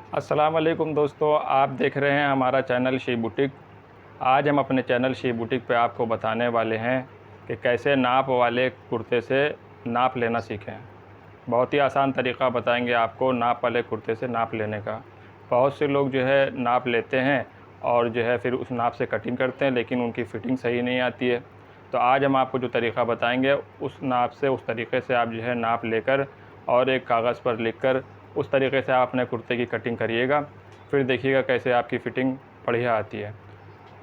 अस्सलाम वालेकुम दोस्तों, आप देख रहे हैं हमारा चैनल शी बुटीक। आज हम अपने चैनल शी बुटीक पे आपको बताने वाले हैं कि कैसे नाप वाले कुर्ते से नाप लेना सीखें। बहुत ही आसान तरीक़ा बताएंगे आपको नाप वाले कुर्ते से नाप लेने का। बहुत से लोग जो है नाप लेते हैं और जो है फिर उस नाप से कटिंग करते हैं, लेकिन उनकी फ़िटिंग सही नहीं आती है। तो आज हम आपको जो तरीक़ा बताएंगे उस नाप से, उस तरीक़े से आप जो है नाप लेकर और एक कागज़ पर लिखकर उस तरीक़े से आप अपने कुर्ते की कटिंग करिएगा। फिर देखिएगा कैसे आपकी फ़िटिंग बढ़िया आती है,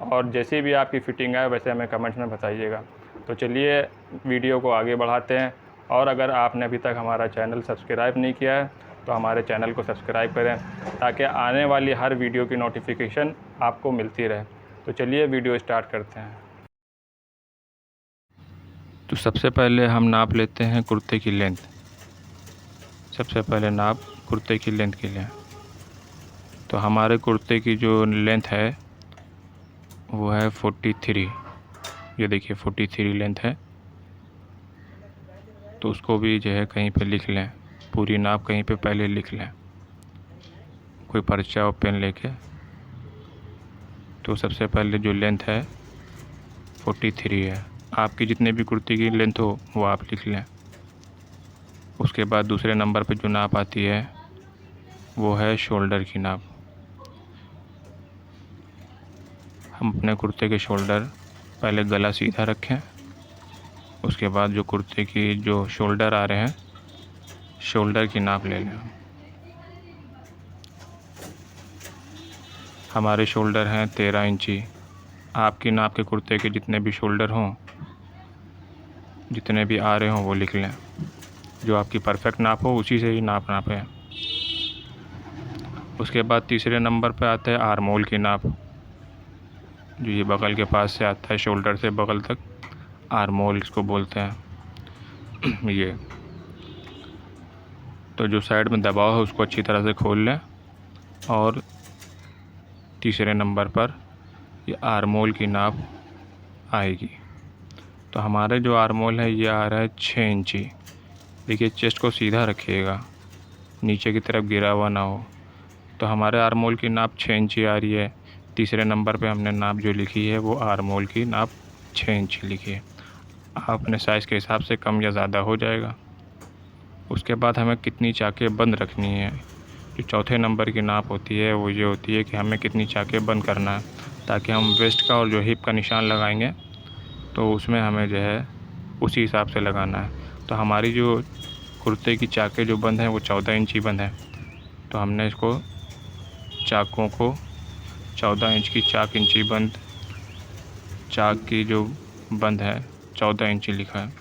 और जैसी भी आपकी फ़िटिंग आए वैसे हमें कमेंट्स में बताइएगा। तो चलिए वीडियो को आगे बढ़ाते हैं। और अगर आपने अभी तक हमारा चैनल सब्सक्राइब नहीं किया है तो हमारे चैनल को सब्सक्राइब करें, ताकि आने वाली हर वीडियो की नोटिफिकेशन आपको मिलती रहे। तो चलिए वीडियो स्टार्ट करते हैं। तो सबसे पहले हम नाप लेते हैं कुर्ते की लेंथ। सबसे पहले नाप कुर्ते की लेंथ के लिए, तो हमारे कुर्ते की जो लेंथ है वो है 43। ये देखिए 43 लेंथ है। तो उसको भी जो है कहीं पे लिख लें, पूरी नाप कहीं पे पहले लिख लें, कोई पर्चा और पेन लेके। तो सबसे पहले जो लेंथ है 43 है। आपकी जितने भी कुर्ते की लेंथ हो वो आप लिख लें। उसके बाद दूसरे नंबर पे जो नाप आती है वो है शोल्डर की नाप। हम अपने कुर्ते के शोल्डर पहले गला सीधा रखें, उसके बाद जो कुर्ते की जो शोल्डर आ रहे हैं शोल्डर की नाप ले लें। हमारे शोल्डर हैं 13 इंची। आपकी नाप के कुर्ते के जितने भी शोल्डर हों, जितने भी आ रहे हों वो लिख लें। जो आपकी परफेक्ट नाप हो उसी से ही नाप नापें। उसके बाद तीसरे नंबर पे आता है आर्म होल की नाप, जो ये बगल के पास से आता है, शोल्डर से बगल तक आर्म होल इसको बोलते हैं। ये तो जो साइड में दबाव है उसको अच्छी तरह से खोल लें, और तीसरे नंबर पर ये आर्म होल की नाप आएगी। तो हमारे जो आर्म होल है ये आ रहा है 6 इंची। देखिए चेस्ट को सीधा रखिएगा, नीचे की तरफ गिरा हुआ ना हो। तो हमारे आर्म होल की नाप 6 इंची आ रही है। तीसरे नंबर पे हमने नाप जो लिखी है वो आर्म होल की नाप 6 इंची लिखी है। आप अपने साइज़ के हिसाब से कम या ज़्यादा हो जाएगा। उसके बाद हमें कितनी चाकें बंद रखनी है। जो चौथे नंबर की नाप होती है वो ये होती है कि हमें कितनी चाकें बंद करना है, ताकि हम वेस्ट का और जो हिप का निशान लगाएंगे तो उसमें हमें जो है उसी हिसाब से लगाना है। तो हमारी जो कुर्ते की चाकें जो बंद हैं वो 14 इंची बंद है। तो हमने इसको चाकों को 14 इंच की चाक इंची बंद, चाक की जो बंद है 14 इंची लिखा है।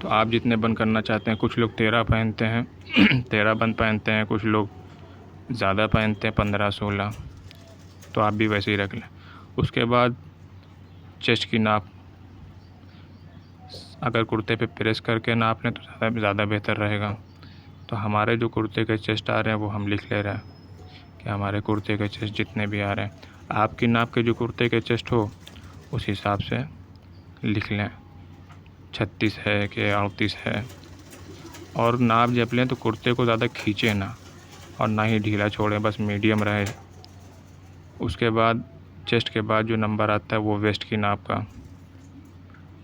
तो आप जितने बंद करना चाहते हैं, कुछ लोग 13 पहनते हैं 13 बंद पहनते हैं, कुछ लोग ज़्यादा पहनते हैं 15-16। तो आप भी वैसे ही रख लें। उसके बाद चेस्ट की नाप, अगर कुर्ते पे प्रेस करके नाप लें तो ज़्यादा बेहतर रहेगा। तो हमारे जो कुर्ते के चेस्ट आ रहे हैं वो हम लिख ले रहे हैं कि हमारे कुर्ते के चेस्ट जितने भी आ रहे हैं। आपकी नाप के जो कुर्ते के चेस्ट हो उस हिसाब से लिख लें, 36 है कि 38 है। और नाप जब लें तो कुर्ते को ज़्यादा खींचे ना, और ना ही ढीला छोड़ें, बस मीडियम रहे। उसके बाद चेस्ट के बाद जो नंबर आता है वो वेस्ट की नाप का,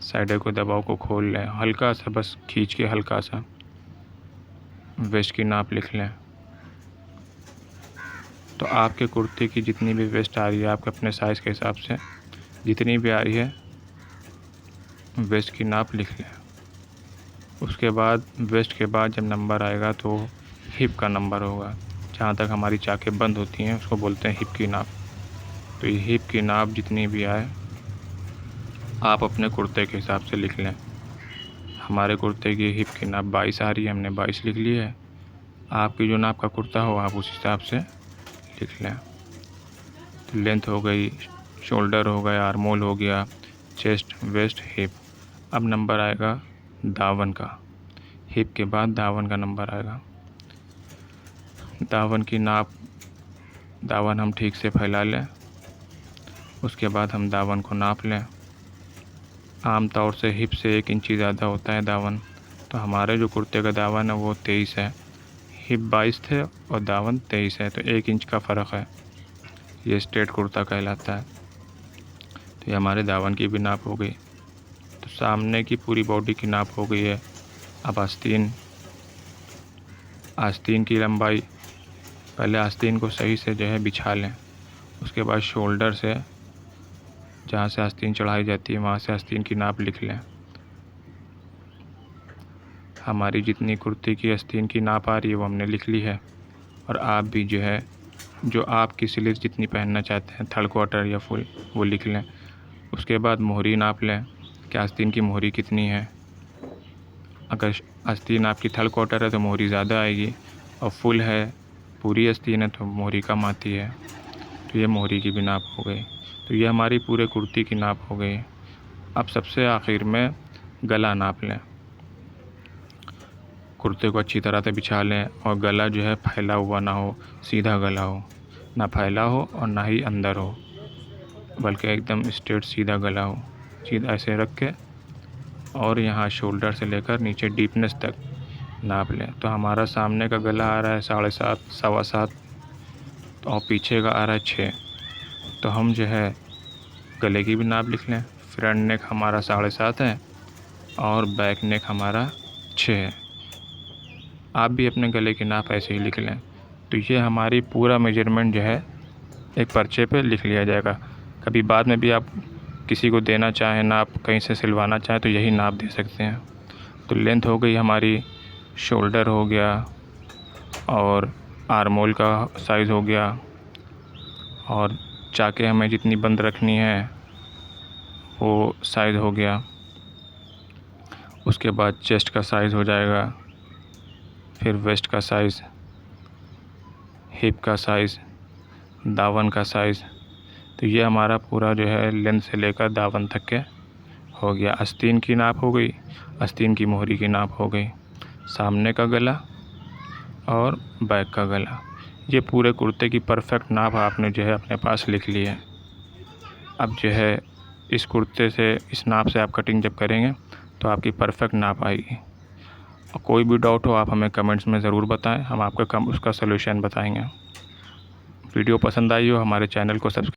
साइड को दबाव को खोल लें, हल्का सा बस खींच के हल्का सा वेस्ट की नाप लिख लें। तो आपके कुर्ते की जितनी भी वेस्ट आ रही है, आपके अपने साइज़ के हिसाब से जितनी भी आ रही है वेस्ट की नाप लिख लें। उसके बाद वेस्ट के बाद जब नंबर आएगा तो हिप का नंबर होगा, जहाँ तक हमारी चाकें बंद होती हैं उसको बोलते हैं हिप की नाप। तो ये हिप की नाप जितनी भी आए आप अपने कुर्ते के हिसाब से लिख लें। हमारे कुर्ते की हिप की नाप 22 आ रही है, हमने 22 लिख ली है। आपकी जो नाप का कुर्ता हो आप उस हिसाब से लिख लें। तो लेंथ हो गई, शोल्डर हो गया, आर्म होल हो गया, चेस्ट, वेस्ट, हिप। अब नंबर आएगा दावन का। हिप के बाद दावन का नंबर आएगा। दावन की नाप, दावन हम ठीक से फैला लें, उसके बाद हम दावन को नाप लें। आम तौर से हिप से 1 इंची ज़्यादा होता है दावन। तो हमारे जो कुर्ते का दावन है वो 23 है, हिप 22 थे और दावन 23 है, तो 1 इंच का फ़र्क है। ये स्ट्रेट कुर्ता कहलाता है। तो ये हमारे दावन की भी नाप हो गई। तो सामने की पूरी बॉडी की नाप हो गई है। अब आस्तीन की लंबाई, पहले आस्तीन को सही से जो है बिछा लें। उसके बाद शोल्डर से, जहाँ से आस्तीन चढ़ाई जाती है, वहाँ से आस्तीन की नाप लिख लें। हमारी जितनी कुर्ती की आस्तीन की नाप आ रही है वो हमने लिख ली है। और आप भी जो है, जो आपकी स्लीव जितनी पहनना चाहते हैं, 3/4 क्वार्टर या फुल, वो लिख लें। उसके बाद मोहरी नाप लें कि आस्तीन की मोहरी कितनी है। अगर आस्तीन आपकी 3/4 क्वार्टर है तो मोहरी ज़्यादा आएगी, और फुल है, पूरी आस्तीन है, तो मोहरी कम आती है। तो ये मोहरी की भी नाप हो गई। तो ये हमारी पूरे कुर्ती की नाप हो गई। अब सबसे आखिर में गला नाप लें। कुर्ते को अच्छी तरह से बिछा लें और गला जो है फैला हुआ ना हो, सीधा गला हो, ना फैला हो और ना ही अंदर हो, बल्कि एकदम स्ट्रेट सीधा गला हो। सीधा ऐसे रख के और यहाँ शोल्डर से लेकर नीचे डीपनेस तक नाप लें। तो हमारा सामने का गला आ रहा है 7.5, 7.25, और पीछे का आ रहा है 6। तो हम जो है गले की भी नाप लिख लें। फ्रंट नेक हमारा 7.5 है और बैक नेक हमारा 6 है। आप भी अपने गले की नाप ऐसे ही लिख लें। तो ये हमारी पूरा मेजरमेंट जो है एक पर्चे पे लिख लिया जाएगा। कभी बाद में भी आप किसी को देना चाहें नाप, कहीं से सिलवाना चाहें, तो यही नाप दे सकते हैं। तो लेंथ हो गई हमारी, शोल्डर हो गया और आर्म होल का साइज़ हो गया, और चाके हमें जितनी बंद रखनी है वो साइज़ हो गया। उसके बाद चेस्ट का साइज़ हो जाएगा, फिर वेस्ट का साइज़, हिप का साइज़, दावन का साइज़। तो ये हमारा पूरा जो है लेंथ से लेकर दावन तक के हो गया। आस्तीन की नाप हो गई, आस्तीन की मोहरी की नाप हो गई, सामने का गला और बैक का गला। ये पूरे कुर्ते की परफेक्ट नाप आपने जो है अपने पास लिख ली है। अब जो है इस कुर्ते से, इस नाप से आप कटिंग जब करेंगे तो आपकी परफेक्ट नाप आएगी। और कोई भी डाउट हो आप हमें कमेंट्स में ज़रूर बताएं, हम आपको उसका सलूशन बताएंगे। वीडियो पसंद आई हो हमारे चैनल को सब्सक्राइब